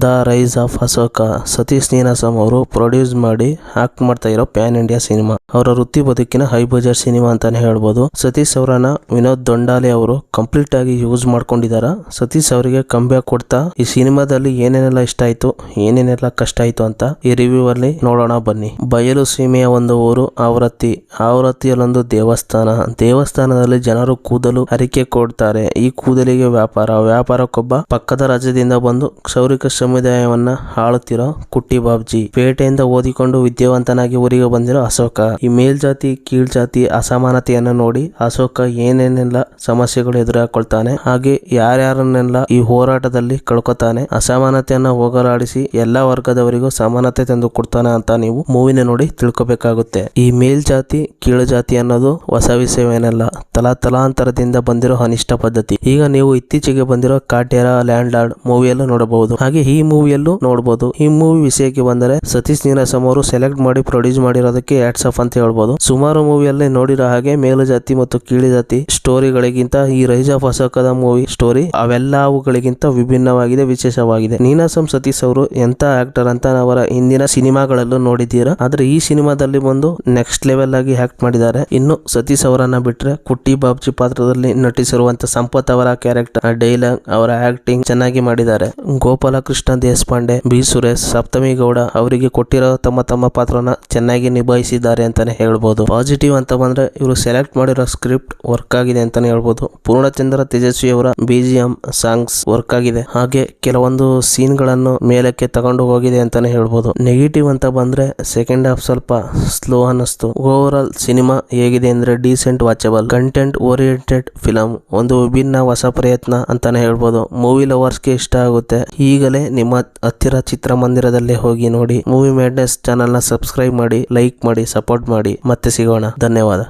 The rise of Ashoka. Satish Ninasam ಅವರು produce ಮಾಡಿ act ಮಾಡ್ತಾ ಇರೋ ಪ್ಯಾನ್ ಇಂಡಿಯಾ ಸಿನಿಮಾ. ಅವರ ವೃತ್ತಿ ಬದುಕಿನ ಹೈ ಬಜೆಟ್ ಸಿನಿಮಾ ಅಂತಾನೆ ಹೇಳ್ಬೋದು. ಸತೀಶ್ ಅವರನ್ನ ವಿನೋದ್ ದೊಂಡಾಲೆ ಅವರು ಕಂಪ್ಲೀಟ್ ಆಗಿ ಯೂಸ್ ಮಾಡ್ಕೊಂಡಿದಾರ. ಸತೀಶ್ ಅವರಿಗೆ ಕಂಬ್ಯಾಕ್ ಕೊಡ್ತಾ ಈ ಸಿನಿಮಾದಲ್ಲಿ ಏನೇನೆಲ್ಲ ಇಷ್ಟ ಆಯ್ತು, ಏನೇನೆಲ್ಲ ಕಷ್ಟ ಆಯ್ತು ಅಂತ ಈ ರಿವ್ಯೂ ಅಲ್ಲಿ ನೋಡೋಣ ಬನ್ನಿ. ಬಯಲು ಸೀಮೆಯ ಒಂದು ಊರು ಆವೃತ್ತಿ. ಆವೃತ್ತಿಯಲ್ಲೊಂದು ದೇವಸ್ಥಾನದಲ್ಲಿ ಜನರು ಕೂದಲು ಹರಿಕೆ ಕೊಡ್ತಾರೆ. ಈ ಕೂದಲಿಗೆ ವ್ಯಾಪಾರಕ್ಕೊಬ್ಬ ಪಕ್ಕದ ರಾಜ್ಯದಿಂದ ಬಂದು ಕ್ಷೌರಿಕ ಸಮುದಾಯವನ್ನ ಆಳುತ್ತಿರೋ ಕುಟ್ಟಿ ಬಾಬ್ಜಿ. ಪೇಟೆಯಿಂದ ಓದಿಕೊಂಡು ವಿದ್ಯಾವಂತನಾಗಿ ಊರಿಗೆ ಬಂದಿರೋ ಅಶೋಕ. ಈ ಮೇಲ್ಜಾತಿ ಕೀಳ್ಜಾತಿ ಅಸಮಾನತೆಯನ್ನು ನೋಡಿ ಅಶೋಕ ಏನೇನೆಲ್ಲ ಸಮಸ್ಯೆಗಳು ಎದುರಾಕೊಳ್ತಾನೆ, ಹಾಗೆ ಯಾರ್ಯಾರನ್ನೆಲ್ಲ ಈ ಹೋರಾಟದಲ್ಲಿ ಕಳ್ಕೊತಾನೆ, ಅಸಮಾನತೆಯನ್ನ ಹೋಗಲಾಡಿಸಿ ಎಲ್ಲಾ ವರ್ಗದವರಿಗೂ ಸಮಾನತೆ ತಂದು ಕೊಡ್ತಾನೆ ಅಂತ ನೀವು ಮೂವಿನ ನೋಡಿ ತಿಳ್ಕೊಬೇಕಾಗುತ್ತೆ. ಈ ಮೇಲ್ಜಾತಿ ಕೀಳ್ಜಾತಿ ಅನ್ನೋದು ಹೊಸ ವಿಷಯವೇನಲ್ಲ, ತಲಾಂತರದಿಂದ ಬಂದಿರೋ ಅನಿಷ್ಟ ಪದ್ಧತಿ. ಈಗ ನೀವು ಇತ್ತೀಚೆಗೆ ಬಂದಿರೋ ಕಾಟ್ಯಾರ ಲ್ಯಾಂಡ್ ಲಾರ್ಡ್ ಮೂವಿಯಲ್ಲೂ ನೋಡಬಹುದು, ಹಾಗೆ ಈ ಮೂವಿಯಲ್ಲೂ ನೋಡಬಹುದು. ಈ ಮೂವಿ ವಿಷಯಕ್ಕೆ ಬಂದರೆ ಸತೀಶ್ ನೀನಾಸಂ ಅವರು ಸೆಲೆಕ್ಟ್ ಮಾಡಿ ಪ್ರೊಡ್ಯೂಸ್ ಮಾಡಿರೋದಕ್ಕೆ ಹ್ಯಾಟ್ಸ್ ಆಫ್ ಅಂತ ಹೇಳ್ಬೋದು. ಸುಮಾರು ಮೂವಿಯಲ್ಲಿ ನೋಡಿರೋ ಹಾಗೆ ಮೇಲು ಜಾತಿ ಮತ್ತು ಕೀಳು ಜಾತಿ ಸ್ಟೋರಿಗಳಿಗಿಂತ ಈ ರೈಸ್ ಆಫ್ ಅಶೋಕದ ಮೂವಿ ಸ್ಟೋರಿ ಅವೆಲ್ಲವುಗಳಿಗಿಂತ ವಿಭಿನ್ನವಾಗಿದೆ, ವಿಶೇಷವಾಗಿದೆ. ನೀನಾಸಂ ಸತೀಶ್ ಅವರು ಎಂತ ಆಕ್ಟರ್ ಅಂತ ಅವರ ಹಿಂದಿನ ಸಿನಿಮಾಗಳಲ್ಲೂ ನೋಡಿದ್ದೀರಾ, ಆದ್ರೆ ಈ ಸಿನಿಮಾದಲ್ಲಿ ಬಂದು ನೆಕ್ಸ್ಟ್ ಲೆವೆಲ್ ಆಗಿ ಆಕ್ಟ್ ಮಾಡಿದ್ದಾರೆ. ಇನ್ನು ಸತೀಶ್ ಅವರನ್ನ ಬಿಟ್ರೆ ಕುಟ್ಟಿ ಬಾಬ್ಜಿ ಪಾತ್ರದಲ್ಲಿ ನಟಿಸಿರುವಂತ ಸಂಪತ್ ಅವರ ಕ್ಯಾರೆಕ್ಟರ್, ಡೈಲಾಗ್, ಅವರ ಆಕ್ಟಿಂಗ್ ಚೆನ್ನಾಗಿ ಮಾಡಿದ್ದಾರೆ. ಗೋಪಾಲಕೃಷ್ಣ ದೇಶಪಾಂಡೆ, ಬಿ ಸುರೇಶ್, ಸಪ್ತಮಿ ಗೌಡ ಅವರಿಗೆ ಕೊಟ್ಟಿರೋ ತಮ್ಮ ಪಾತ್ರನ ಚೆನ್ನಾಗಿ ನಿಭಾಯಿಸಿದ್ದಾರೆ ಅಂತಾನೆ ಹೇಳ್ಬೋದು. ಪಾಸಿಟಿವ್ ಅಂತ ಬಂದ್ರೆ ಇವರು ಸೆಲೆಕ್ಟ್ ಮಾಡಿರೋ ಸ್ಕ್ರಿಪ್ಟ್ ವರ್ಕ್ ಆಗಿದೆ ಅಂತಾನೆ ಹೇಳ್ಬೋದು. ಪೂರ್ಣಚಂದ್ರ ತೇಜಸ್ವಿ ಅವರ BGM ಸಾಂಗ್ಸ್ ವರ್ಕ್ ಆಗಿದೆ, ಹಾಗೆ ಕೆಲವೊಂದು ಸೀನ್ ಗಳನ್ನು ಮೇಲಕ್ಕೆ ತಗೊಂಡು ಹೋಗಿದೆ ಅಂತಾನೆ ಹೇಳ್ಬೋದು. ನೆಗೆಟಿವ್ ಅಂತ ಬಂದ್ರೆ ಸೆಕೆಂಡ್ ಹಾಫ್ ಸ್ವಲ್ಪ ಸ್ಲೋ ಅನ್ನಿಸ್ತು. ಓವರ್ ಆಲ್ ಸಿನಿಮಾ ಹೇಗಿದೆ ಅಂದ್ರೆ decent watchable, content oriented film, ಒಂದು ವಿಭಿನ್ನ ಹೊಸ ಪ್ರಯತ್ನ ಅಂತಾನೆ ಹೇಳ್ಬೋದು. ಮೂವಿ ಲವರ್ಸ್ಗೆ ಇಷ್ಟ ಆಗುತ್ತೆ. ಈಗಲೇ ನಿಮ್ಮ ಹತ್ತಿರ ಚಿತ್ರಮಂದಿರದಲ್ಲೇ ಹೋಗಿ ನೋಡಿ. ಮೂವಿ ಮೇಡ್ನೆಸ್ ಚಾನೆಲ್ ನ ಸಬ್ಸ್ಕ್ರೈಬ್ ಮಾಡಿ, ಲೈಕ್ ಮಾಡಿ, ಸಪೋರ್ಟ್ ಮಾಡಿ. ಮತ್ತೆ ಸಿಗೋಣ. ಧನ್ಯವಾದ.